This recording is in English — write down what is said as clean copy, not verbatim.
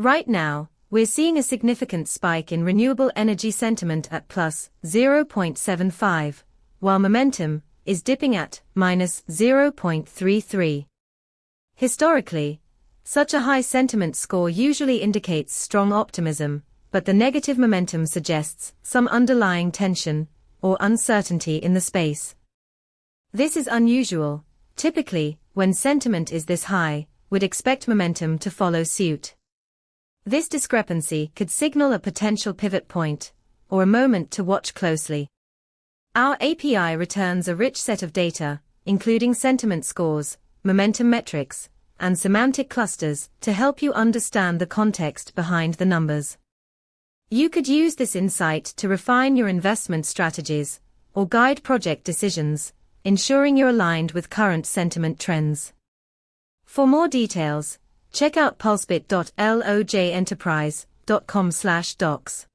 Right now, we're seeing a significant spike in renewable energy sentiment at plus 0.75, while momentum is dipping at minus 0.33. Historically, such a high sentiment score usually indicates strong optimism, but the negative momentum suggests some underlying tension or uncertainty in the space. This is unusual. Typically, when sentiment is this high, we'd expect momentum to follow suit. This discrepancy could signal a potential pivot point, or a moment to watch closely. Our API returns a rich set of data, including sentiment scores, momentum metrics, and semantic clusters to help you understand the context behind the numbers. You could use this insight to refine your investment strategies or guide project decisions, ensuring you're aligned with current sentiment trends. For more details, check out pulsebit.lojenterprise.com/docs.